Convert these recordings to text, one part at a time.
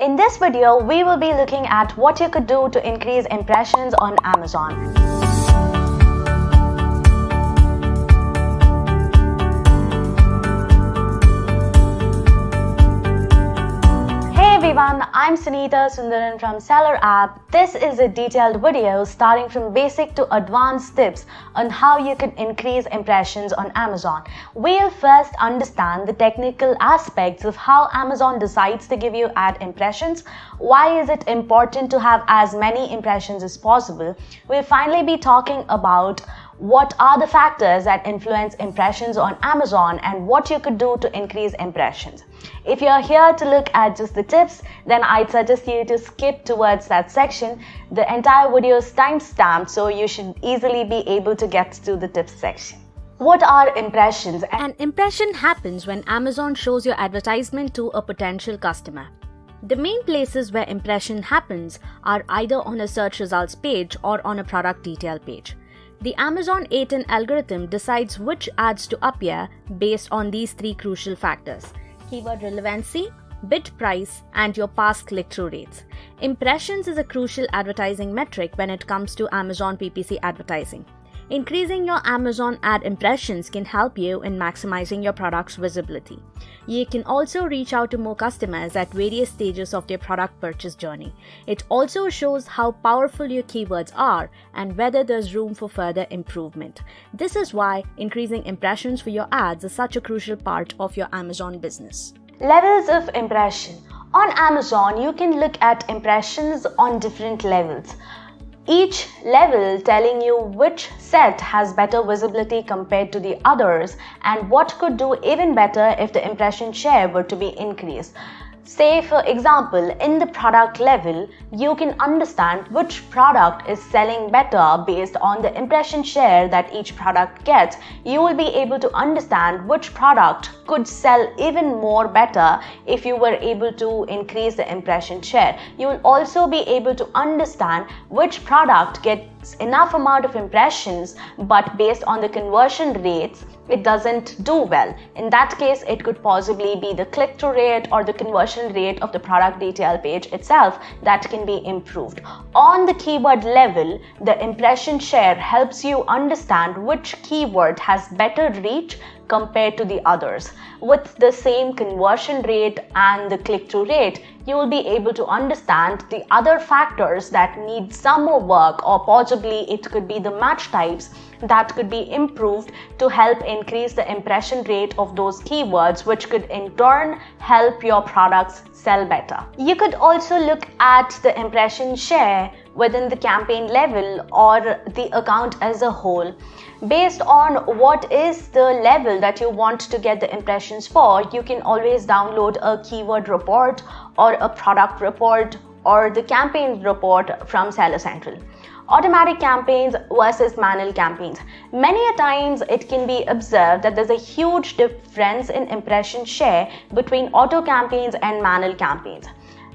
In this video, we will be looking at what you could do to increase impressions on Amazon. Hey everyone, I'm Sunita Sundaran from SellerApp. This is a detailed video starting from basic to advanced tips on how you can increase impressions on Amazon. We'll first understand the technical aspects of how Amazon decides to give you ad impressions. Why is it important to have as many impressions as possible? We'll finally be talking about what are the factors that influence impressions on Amazon and what you could do to increase impressions. If you're here to look at just the tips, then I'd suggest you to skip towards that section. The entire video is timestamped, so you should easily be able to get to the tips section. What are impressions? An impression happens when Amazon shows your advertisement to a potential customer. The main places where impression happens are either on a search results page or on a product detail page. The Amazon A10 algorithm decides which ads to appear based on these three crucial factors: keyword relevancy, bid price, and your past click-through rates. Impressions is a crucial advertising metric when it comes to Amazon PPC advertising. Increasing your Amazon ad impressions can help you in maximizing your product's visibility. You can also reach out to more customers at various stages of their product purchase journey. It also shows how powerful your keywords are and whether there's room for further improvement. This is why increasing impressions for your ads is such a crucial part of your Amazon business. Levels of impression. On Amazon, you can look at impressions on different levels. Each level telling you which set has better visibility compared to the others and what could do even better if the impression share were to be increased. Say for example, in the product level, you can understand which product is selling better based on the impression share that each product gets. You will be able to understand which product could sell even more better if you were able to increase the impression share. You will also be able to understand which product gets enough amount of impressions, but based on the conversion rates, it doesn't do well. In that case, it could possibly be the click-through rate or the conversion rate of the product detail page itself that can be improved. On the keyword level, the impression share helps you understand which keyword has better reach compared to the others. With the same conversion rate and the click-through rate, you will be able to understand the other factors that need some more work, or possibly it could be the match types that could be improved to help increase the impression rate of those keywords, which could in turn help your products sell better. You could also look at the impression share within the campaign level or the account as a whole. Based on what is the level that you want to get the impressions for, you can always download a keyword report or a product report or the campaign report from Seller Central. Automatic campaigns versus manual campaigns. Many a times it can be observed that there's a huge difference in impression share between auto campaigns and manual campaigns.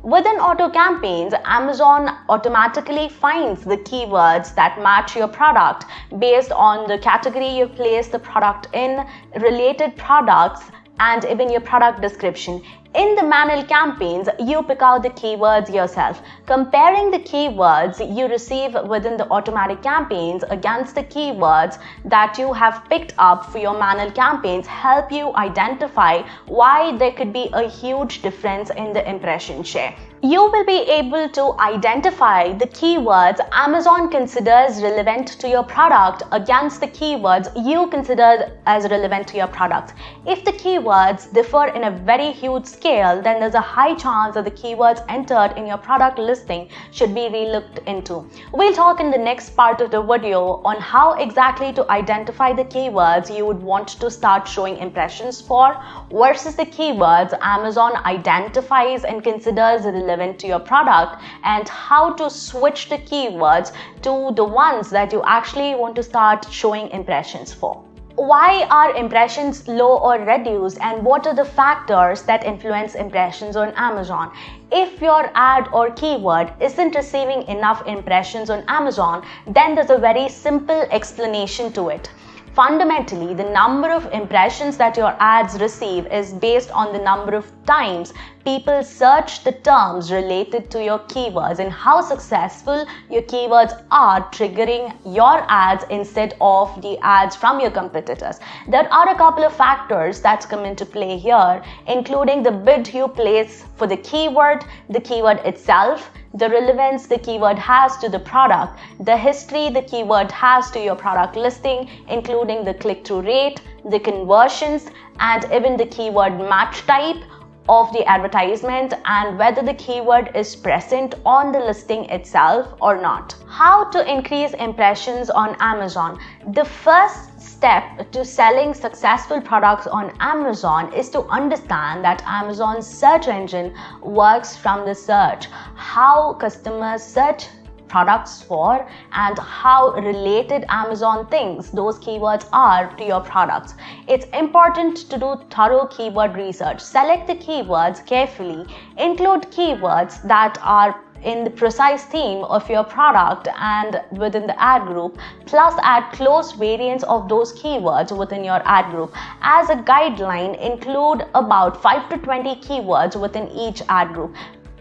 Within auto campaigns, Amazon automatically finds the keywords that match your product based on the category you place the product in, related products, and even your product description. In the manual campaigns, you pick out the keywords yourself. Comparing the keywords you receive within the automatic campaigns against the keywords that you have picked up for your manual campaigns help you identify why there could be a huge difference in the impression share. You will be able to identify the keywords Amazon considers relevant to your product against the keywords you consider as relevant to your product. If the keywords differ in a very huge scale, then there's a high chance that the keywords entered in your product listing should be relooked into. We'll talk in the next part of the video on how exactly to identify the keywords you would want to start showing impressions for versus the keywords Amazon identifies and considers relevant to your product, and how to switch the keywords to the ones that you actually want to start showing impressions for. Why are impressions low or reduced, and what are the factors that influence impressions on Amazon? If your ad or keyword isn't receiving enough impressions on Amazon, then there's a very simple explanation to it. Fundamentally, the number of impressions that your ads receive is based on the number of times people search the terms related to your keywords and how successful your keywords are triggering your ads instead of the ads from your competitors. There are a couple of factors that come into play here, including the bid you place for the keyword itself, the relevance the keyword has to the product, the history the keyword has to your product listing, including the click-through rate, the conversions, and even the keyword match type of the advertisement and whether the keyword is present on the listing itself or not. How to increase impressions on Amazon? The first step to selling successful products on Amazon is to understand that Amazon's search engine works from the search, how customers search products for, and how related Amazon thinks those keywords are to your products. It's important to do thorough keyword research. Select the keywords carefully. Include keywords that are in the precise theme of your product and within the ad group, plus add close variants of those keywords within your ad group. As a guideline, include about 5 to 20 keywords within each ad group.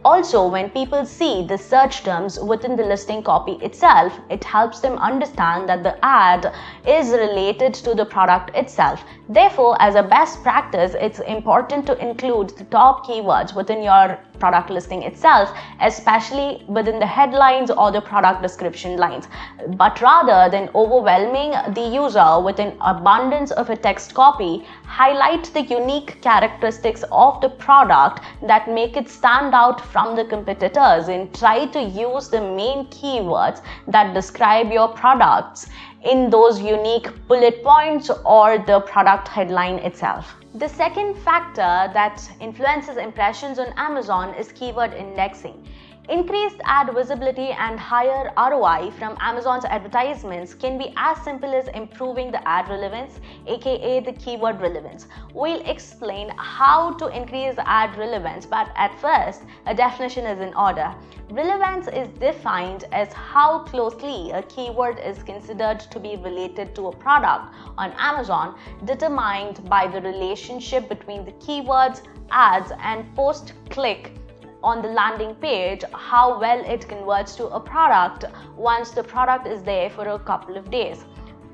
Also, when people see the search terms within the listing copy itself, it helps them understand that the ad is related to the product itself. Therefore, as a best practice, it's important to include the top keywords within your product listing itself, especially within the headlines or the product description lines. But rather than overwhelming the user with an abundance of a text copy, highlight the unique characteristics of the product that make it stand out from the competitors and try to use the main keywords that describe your products in those unique bullet points or the product headline itself. The second factor that influences impressions on Amazon is keyword indexing. Increased ad visibility and higher ROI from Amazon's advertisements can be as simple as improving the ad relevance, aka the keyword relevance. We'll explain how to increase ad relevance, but at first, a definition is in order. Relevance is defined as how closely a keyword is considered to be related to a product on Amazon, determined by the relationship between the keywords, ads, and post-click on the landing page, how well it converts to a product once the product is there for a couple of days.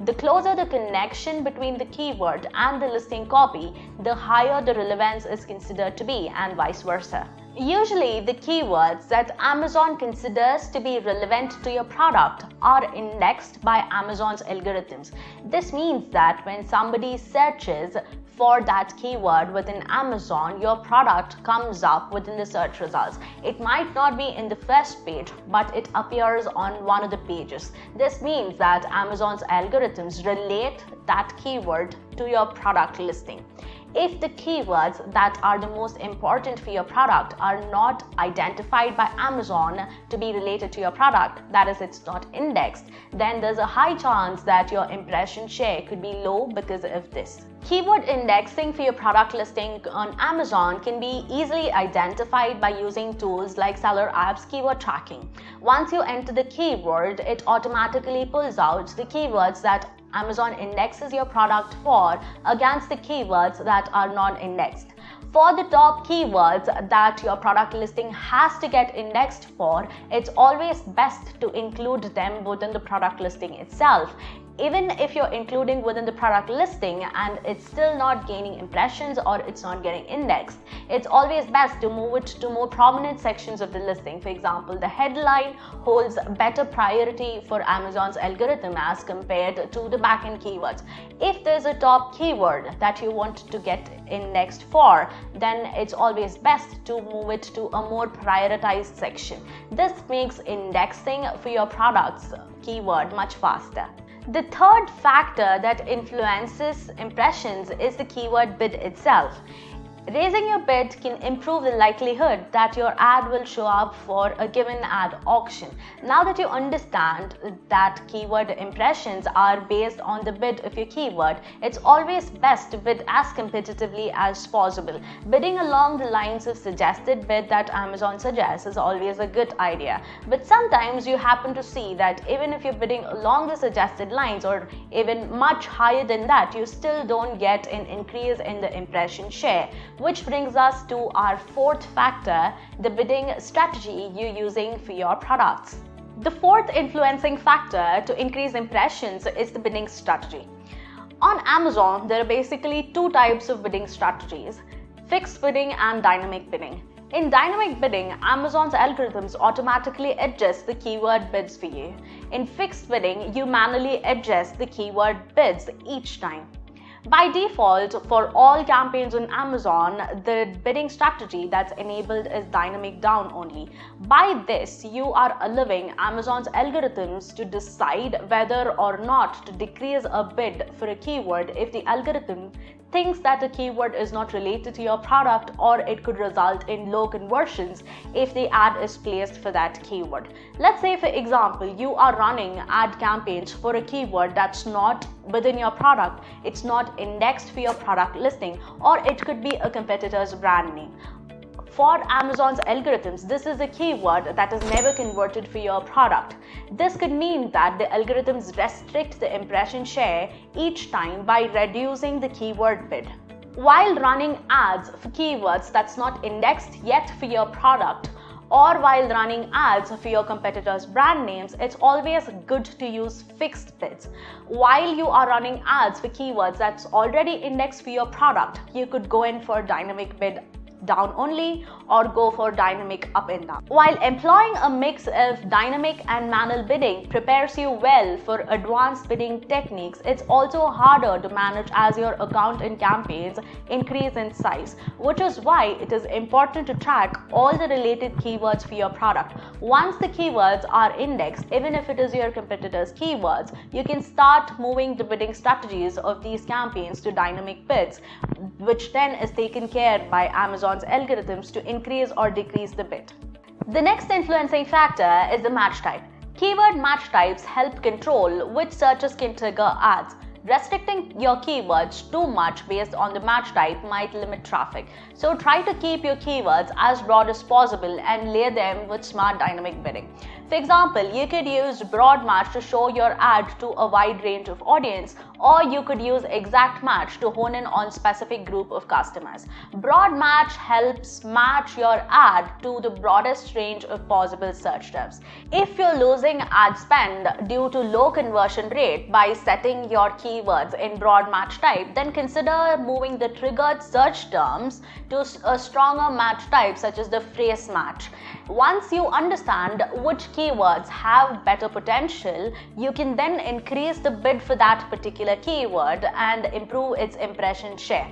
The closer the connection between the keyword and the listing copy, the higher the relevance is considered to be, and vice versa. Usually, the keywords that Amazon considers to be relevant to your product are indexed by Amazon's algorithms. This means that when somebody searches for that keyword within Amazon, your product comes up within the search results. It might not be in the first page, but it appears on one of the pages. This means that Amazon's algorithms relate that keyword to your product listing. If the keywords that are the most important for your product are not identified by Amazon to be related to your product, that is, it's not indexed, then there's a high chance that your impression share could be low because of this. Keyword indexing for your product listing on Amazon can be easily identified by using tools like SellerApp's keyword tracking. Once you enter the keyword, it automatically pulls out the keywords that Amazon indexes your product for against the keywords that are non-indexed. For the top keywords that your product listing has to get indexed for, it's always best to include them within the product listing itself. Even if you're including within the product listing and it's still not gaining impressions or it's not getting indexed, it's always best to move it to more prominent sections of the listing. For example, the headline holds better priority for Amazon's algorithm as compared to the backend keywords. If there's a top keyword that you want to get indexed for, then it's always best to move it to a more prioritized section. This makes indexing for your product's keyword much faster. The third factor that influences impressions is the keyword bid itself. Raising your bid can improve the likelihood that your ad will show up for a given ad auction. Now that you understand that keyword impressions are based on the bid of your keyword, it's always best to bid as competitively as possible. Bidding along the lines of suggested bid that Amazon suggests is always a good idea. But sometimes you happen to see that even if you're bidding along the suggested lines or even much higher than that, you still don't get an increase in the impression share. Which brings us to our fourth factor, the bidding strategy you're using for your products. The fourth influencing factor to increase impressions is the bidding strategy. On Amazon, there are basically two types of bidding strategies: fixed bidding and dynamic bidding. In dynamic bidding, Amazon's algorithms automatically adjust the keyword bids for you. In fixed bidding, you manually adjust the keyword bids each time. By default, for all campaigns on Amazon, the bidding strategy that's enabled is dynamic down only. By this, you are allowing Amazon's algorithms to decide whether or not to decrease a bid for a keyword if the algorithm thinks that the keyword is not related to your product, or it could result in low conversions if the ad is placed for that keyword. Let's say, for example, you are running ad campaigns for a keyword that's not within your product, it's not indexed for your product listing, or it could be a competitor's brand name. For Amazon's algorithms, this is a keyword that is never converted for your product. This could mean that the algorithms restrict the impression share each time by reducing the keyword bid. While running ads for keywords that's not indexed yet for your product, or while running ads for your competitors' brand names, it's always good to use fixed bids. While you are running ads for keywords that's already indexed for your product, you could go in for dynamic bid down only or go for dynamic up and down. While employing a mix of dynamic and manual bidding prepares you well for advanced bidding techniques, it's also harder to manage as your account and campaigns increase in size, which is why it is important to track all the related keywords for your product. Once the keywords are indexed, even if it is your competitors' keywords, you can start moving the bidding strategies of these campaigns to dynamic bids, which then is taken care by Amazon's algorithms to increase or decrease the bid. The next influencing factor is the match type. Keyword match types help control which searches can trigger ads. Restricting your keywords too much based on the match type might limit traffic. So try to keep your keywords as broad as possible and layer them with smart dynamic bidding. For example, you could use broad match to show your ad to a wide range of audience, or you could use exact match to hone in on specific group of customers. Broad match helps match your ad to the broadest range of possible search terms. If you're losing ad spend due to low conversion rate by setting your keywords in broad match type, then consider moving the triggered search terms to a stronger match type such as the phrase match. Once you understand which keywords have better potential, you can then increase the bid for that particular keyword and improve its impression share.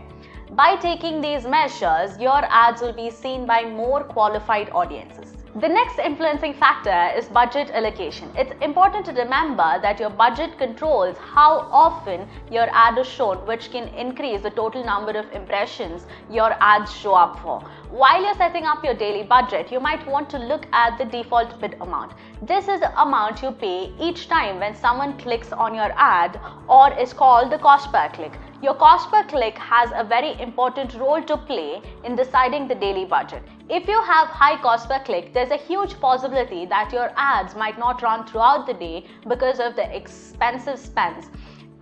By taking these measures, your ads will be seen by more qualified audiences. The next influencing factor is budget allocation. It's important to remember that your budget controls how often your ad is shown, which can increase the total number of impressions your ads show up for. While you're setting up your daily budget, you might want to look at the default bid amount. This is the amount you pay each time when someone clicks on your ad, or is called the cost per click. Your cost per click has a very important role to play in deciding the daily budget. If you have high cost per click, there's a huge possibility that your ads might not run throughout the day because of the expensive spends.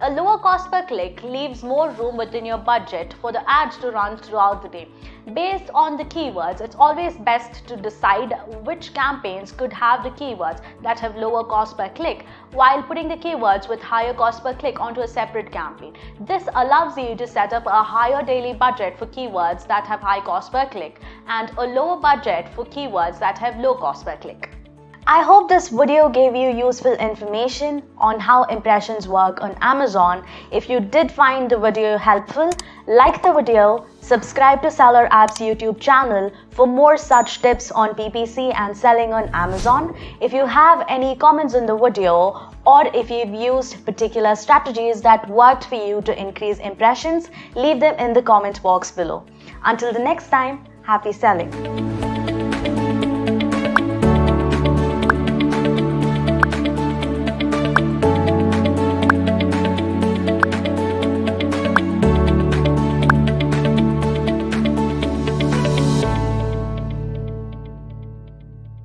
A lower cost per click leaves more room within your budget for the ads to run throughout the day. Based on the keywords, it's always best to decide which campaigns could have the keywords that have lower cost per click, while putting the keywords with higher cost per click onto a separate campaign. This allows you to set up a higher daily budget for keywords that have high cost per click and a lower budget for keywords that have low cost per click. I hope this video gave you useful information on how impressions work on Amazon. If you did find the video helpful, like the video, subscribe to SellerApp's YouTube channel for more such tips on PPC and selling on Amazon. If you have any comments on the video or if you've used particular strategies that worked for you to increase impressions, leave them in the comment box below. Until the next time, happy selling!